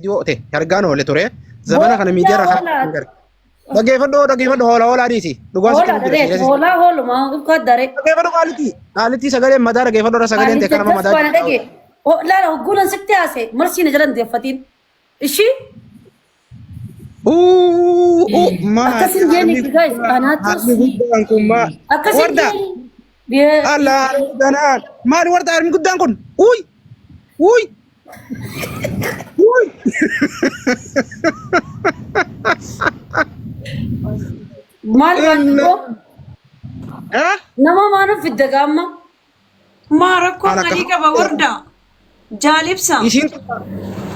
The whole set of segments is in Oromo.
فيديو تي هرجان ولا توري زمان كان ميديا رخا دقيفة هولا ديسي دقاس كم جرسي هولا ما هو كداري دقيفة قالتي سجلة مدار دقيفة دورا سجلة أنت كلام مدار لا لا قولن سكتي أسي مرسي نجرن ديفتين إيشي ما أكسر جاني guys أنا توصي أكسر جاني بيه الله أنا ما الورد أرمي قدامكم وي مال كانو نما ما نفيد دقامة ما ركو مليكة بوردا جالبسا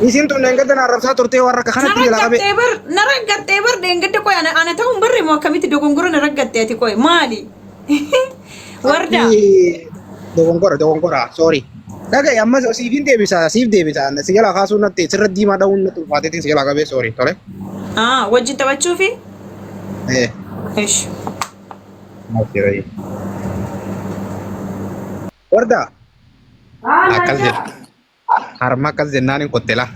isin tun dengan dan Arab satu turti warga kana ti la gabe naragat teber dengget ko ana tahu berre mo kamiti dogongoro naragat te ko mali warda dogongora sorry daga yamma sifin de bisa anda segala kasu nate serdi ma daun natu fatetin segala gabe sorry tole wajin tawachufi ايش ما في رأي ورده akal je harma kal jennani kottela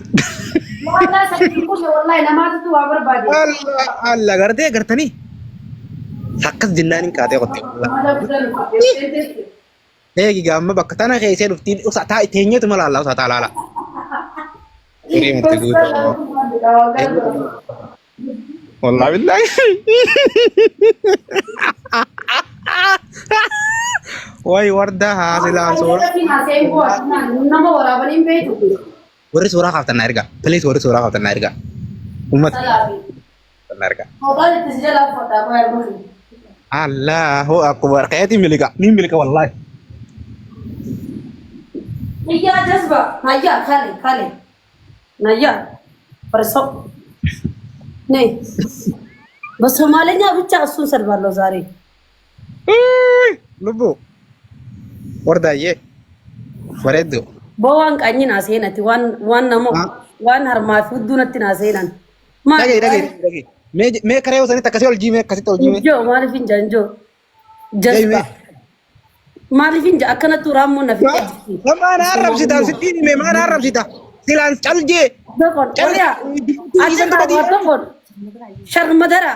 والله سكيكوش والله أنا ما تتوى بربادي Allah gartani hakkas jennani kate kottela giga amma bakka tana keessa dhuftiin usa taa iteenyeetu mala Allah usa taa laala ini mesti gudo wallahi billahi woi warda hasilan sura wari sura kaftan narga please wari sura kaftan narga umat narga Allahu akbar kayati milika wallahi iya jazba naya kale naya perso nih በሶማሌኛ ብቻ እሱን ሰድባለሁ ዛሬ ልቡ ወርዳዬ ወረዱ በዋን ቀኝና ሴነቲ ዋን ነሞ ዋን harmaa fi huddunatti na seenan dagi me kareo sani takasi ol jime kasi tol jime jo maalifin janjo jazba maalifin ja akkanatu raammo na fitti mana arab sita sitini me mana arab sita silan calje dokon oya adda wadokon sharmadara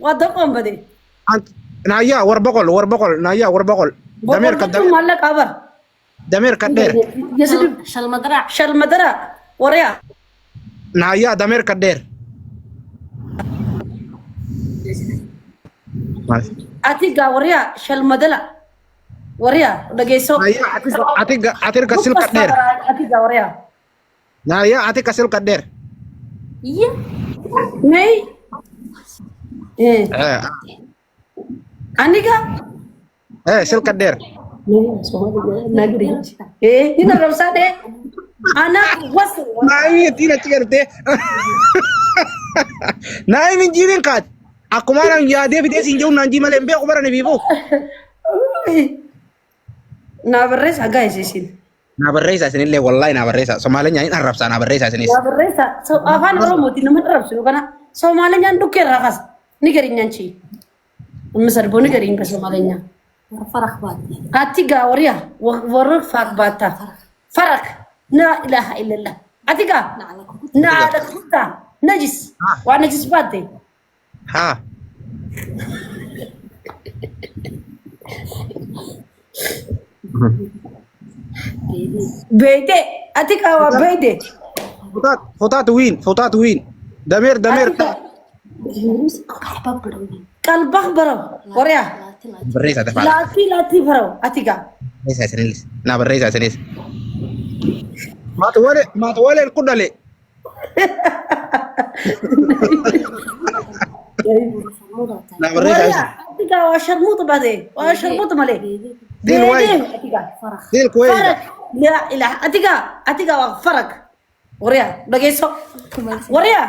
wadokon bade naya warbakol naya warbakol damir kadam malla kabar damir kader yasud shalmadara warya naya damir kader atiga warya shalmadala warya dhageyso naya atir kasil kader atiga warya naya atir kasil kader iya nei aniga sil kader nagri ina ramsade ana was nai tina cigarte nai min jirin kat aku marang ya dia bide sinjau nanji malembe aku marang bibu na berresa guys isin na berresa senile wallahi na berresa somalenya in arab sana berresa senis na berresa so afan oromo tinaman arab sunu kana somalenya nduke rakas nigerinyanchi مسربو نقرين كسومالينا فرق باتي أتيجا وريا ورق فرق باتا فرق لا إله إلا الله أتيجا نعلى كوتا نجس ونجس باتي ها بيتي أتيجا وبيتي فوتات وين دمير قلبك برو وريا بريسة تفعل لا برو أتيجا بريسة سنيس نا بريسة سنيس ما توالي القدلي نا بريسة أتيجا وشرموط بدي وشرموط مالي ديل وين ديل كويس لا إله أتيجا فرق وريا بقيسو وريا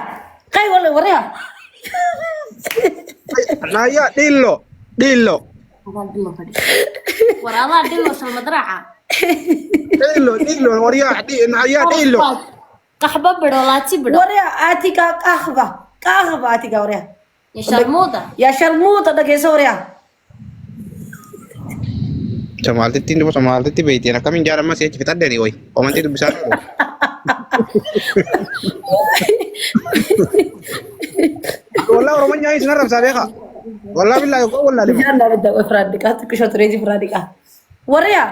كاي ولا وريا naya dillo ورابا دلو سلمدرعة dillo وريا naya dillo قحبة بدولاتي بدو وريا أتيجا قهبة أتيجا وريا يا شرموطة دقيسو وريا Samalti beiti na kami jaran masih kita dari oi. Omanti itu besar. والله رومانيا هي سنرف سابقة والله بالله يقول ولا لما جانا بدأ إفرادك تكشف تريد إفرادك وريا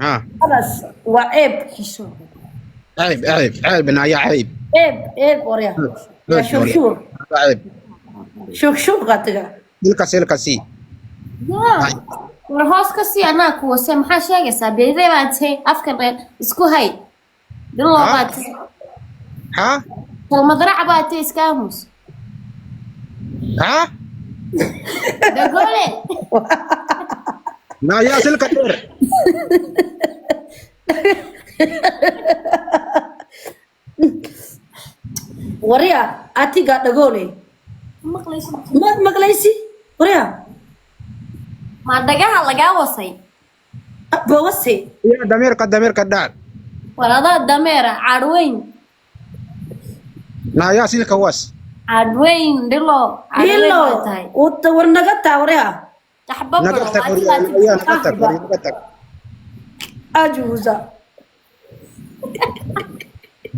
ها خلاص وعيب عيب نايا عيب عيب وريا يا شوشور عيب شوف قاتك سلكة سي yaa war hoos ka sii anaa kuwase maxaa sheegaysaa beerey baa tahay afka reer isku hay biloo baa tahay ها kalmadarac baa tahay iska aamus ها dagole نايا سلكة دير وريا أتيجا دقولي maqlayso ما مقليسي وريا ma dhagaha lagaa wasay بوسي يا دمير كدار war adaa dameera cadweyn نايا سلكة واس cadweyn dhilo cadweyn ليلو baa tahay ورنقطع وريا kaxba نقطك baro يا نقطك أجوزا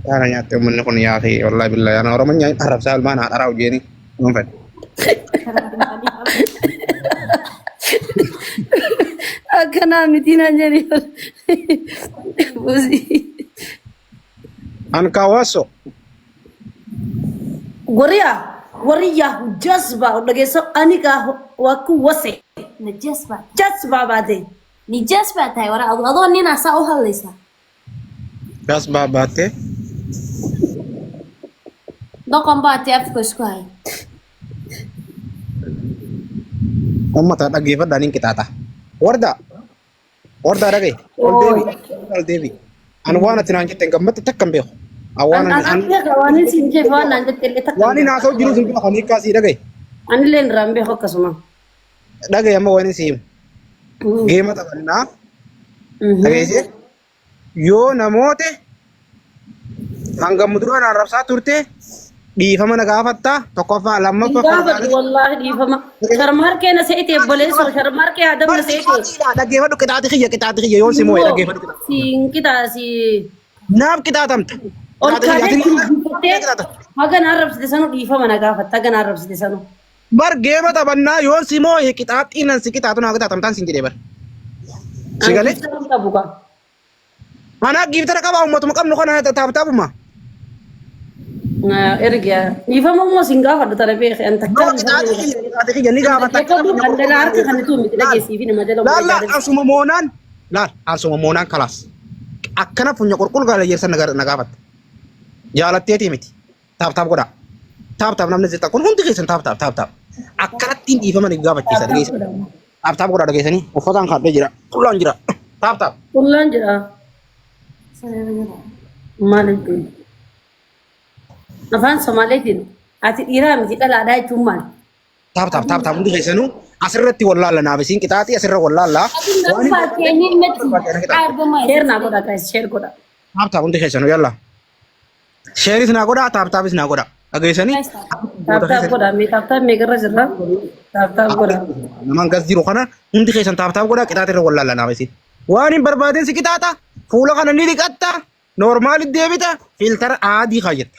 أنا يا تمن نكون يا أخي والله بالله أنا رومانيا أعرف سال ما أنا أراو جيني مفد أكنا متينا جري بوزي أنا كواسو وريا جذبة ولقيسو أنيكا وكو وسي najas baa جذبة بعدين nijaas baa tahay war adoo nina saa u hadlaysaa بس باباتي doqon baa tahay afka isku hay أما تلاقي فدا نين كتاتا وردا رجع والديبي أنا وانا تنانجي تنقمت تكم بيخو أوانا أنا وانين سينجي فانا عند تلقى واني ناسو جلوس بيخو خنيك كاسي رجع أنا لين رامبي هو كسمة رجع أما واني سيم جيمة تبنا رجع يو نموته هنگم مدرو أنا رفسا تورته di fama naga fatta to ko fa lamma fa والله دي فما شرمار كي نسيتي بوليس شرمار كي هذا نسيتي da ge fadu kita khije yon simo da ge fadu سين كده سي nab kita tamt और كده هذا نعرف سيدسانو دي فما نجا فتا كان نعرف سيدسانو bar ge mata banna yon simo he kita inan si kita to naga tamtan singide bar sigale ana gibtara ka ba umma to makam no kana tab ma ارجع يفهم مو سينغا فدو ترى بيخ انت no kita khije ni ga fatta عندنا عارف خليتو متلاقي سي فينا ما دلو la asuma monan kalas akkana punya kurkul gala yersan naga fatta jalatteti miti tab goda tab namne zeta kun hundi kesan tab akkana tin di fama ni ga fatta sa dege tab goda dege sani ufatan khadde jira kulan jira tab كلن جرا مالك afaan Soomaaliitiin ati dhiiraa miti dhalaadhaa jechuun maali? Taap hundi keessanuu asirratti wallaalla naafisiin qixaaxii asirra wallaalla. Sheer naa godha guys, sheer godha. Taap hundi keessanuu yalla. Sheeris naa godha, taapis naa godha. Dhageessanii. Taap godha, taap meeqarra jirra? Taap godha. Namaan gas jiru kana hundi keessan taap godha qixaaxirra wallaalla naafisiin. Waan hin barbaadin si qixaaxa fuula kana ni dhiqatta noormaali deebita filtara adii kaayyetta.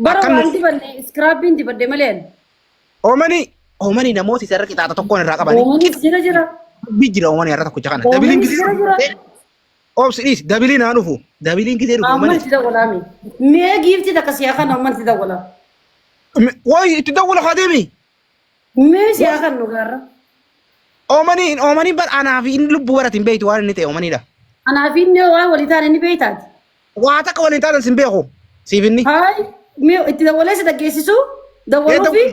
Bara waan dibadde scrubbiin dibadde maleen. Oomani namooti isarra qixaaxa tokkoon irraa qabanii. Oomani jira. Bijjira oomani irra tokkicha kana. Dabiliin gisee obsidis dabiliin haa dhufu. Dabiliin gisee dhufu. Amman itti dawwalaami. Mee giifti takka siyaa kan amman itti dawwala. Wayi itti dawwala kadeemi. Mee siyaa kan nu gaarra. Oomani bar anaa fi inni lubbuu baratiin beektu waan inni ta'e oomanidha. Anaa fi inni waan walii taane ni beektaati. Waa takka waliin taatan sin beeku. Siif inni. Haay mee itti dawwalee si dhaggeessisu dawwaluu fi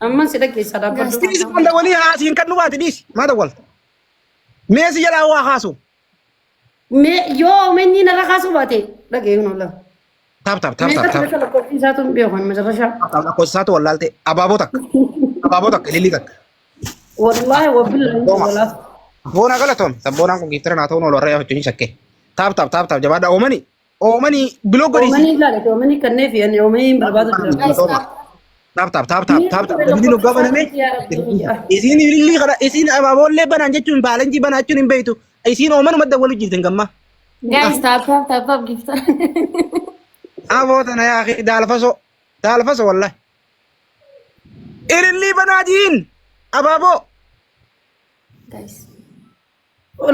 amman si dhaggeessa dhaabbatu. Siif kan dawwalii haasiin kan nu baate dhiisi. Maa dawwalta? Mee si jalaa waa kaasu. Mee yoo oomanii narra kaasuu baate dhageeyuun oola. Taap. Meeshaa lakkoofsi isaatu hin beekan majarrashaa. Lakkoofsi isaatu wallaalte abaaboo takka ilillii takka. Wallaahi wabillahi walaaf. Boona galatoom sabboonaan kun giftara naa ta'uun olorra yaafachuu shakke. Taap jabaadha oomani biloo godhiisi. Oomanii ilaalate oomanii kanneen fi oomanii barbaadu jira. Taap. Dabili luggaa baname. Isiin ilillii kana isiin abaaboollee banaan jechuun baalanjii banaa jechuun hin beektu. Isiin oomanuma dawwalu jirtin gamma. Guys, tap up gifter. أبوتنا يا أخي دال فسو والله اللي بنادين أبابو Guys.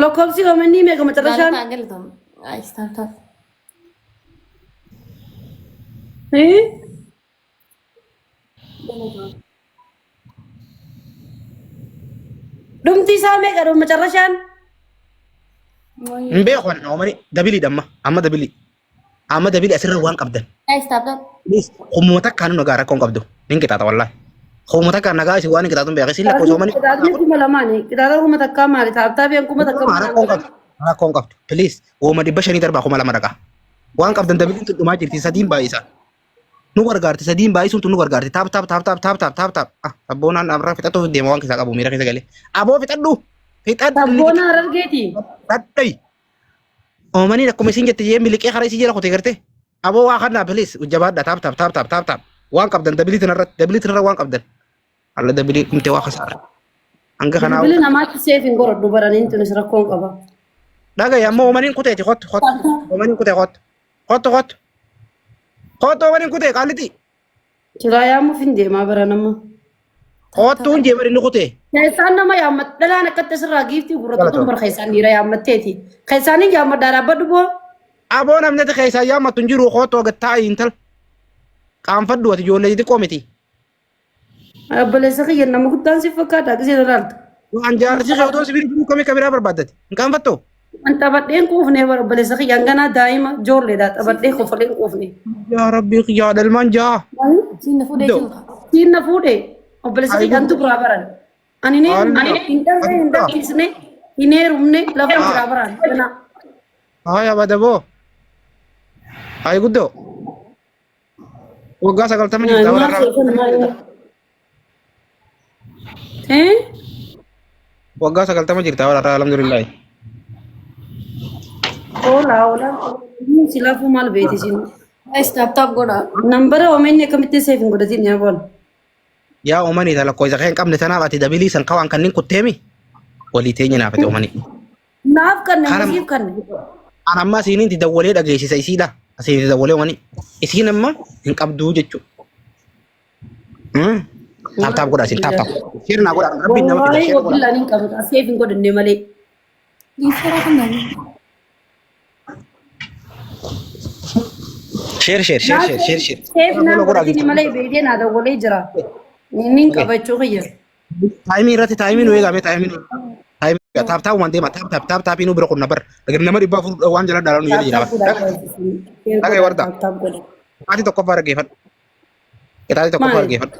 Lo komsi komeni me kama terashan. Tanggal itu. Guys, tap. Eh? Dumti same ka dum terashan. مبيخ ولا عمري دبلي دمه أما دبلي أسر وان قبضن Guys, tap. ليس خموتك كانوا نجارة كون قبضو نين كتاتا والله خموتك كان نجارة سواني كتاتون بيغسي لا كوسوماني Kita ni kuma lamani. Kita tahu kuma takka mari tapi yang kuma takka أنا كون قبض أنا كون قبض بليز وما دي بشري تربا خمالا مرقا وان قبضن دبلي انتو ما جرتي سدين بايسا نوغر غارتي سدين بايسون تو نوغر غارتي تاب أبونا نمرا فتاتو ديما وان كساق أبو ميرا كساق لي أبو فتادو Bona rargeti. Tatay. O mani na kumisin jette je milik e khare si jela ko tegerte. Abo wa khadna please ujabada tap. Wan kapdan dabili tanara wan kapdan. Alla dabili kumte wa khasar. Anga kana. Bili na mati safe ngoro dubaran intu nisra kon kaba. Daga ya mo manin kute khot. O manin kute khot. Khot o manin kute kaliti. Kira ya mu finde ma baranama. Khot tun je marin kute. Kaisan nama ya mat dala na katte sirra gifti gurata tum bar kaisan dira ya mateti. Kaisanin ya madara badubo. Abo namne te khaisa ya matunjiru khot o gatta intal. Kam faddu at jolle di committee. Abale sakhi na magutan si fakata kasi ralt. Wan jar si khawto sibiri kami kamera barbadati. Kam fatto. Anta badden kufne war abale sakhi yangana daima jorle dat abadde kufle kufne. Ya Rabbi ya dal manja. Sini fude Do. juga. Tinna fude. Abale sakhi antu brabaran. Anine inda kisne ine rumne lafa brabaran. Kana. Ay abadabo. Ay guddo. Wagga sagal tamen jirta wala Eh? wagga sagal tamen jirta wala alhamdulillah. Ola. Ini silafu mal beti sin. Guys, tap goda. Number omenne kamitte saving goda tin ya bol. Ya umani tala ko isa kayan kamne sana bati dabili san kawan kanin kutemi. Wali tenya na pati umani. Naaf kan Haram. nasib kan. Ana amma sinin ti dawwale dhageessisa isiidha. Asii dawwale wani. Isiin amma hin qabduu jechu. Tap godha sin tap. Sirna godha rabbi nama fida Wallahi share godha. wallahi nin kabata saving goda ne male. Gifter apa nang? Share. Save na goda ne male be na da wale jira. Nin kabacho khiya. Timing irratti timing nu eegame timing. Tap waan deema tap inuu bira qunna bar. Agar nama dhibbaa fuudhu waan jala dhaalan nu jedhe jira. Dhagee warda. Tap goda. Ati tokkoffaa dhaggeeffadhu. Itaati tokkoffaa dhaggeeffadhu.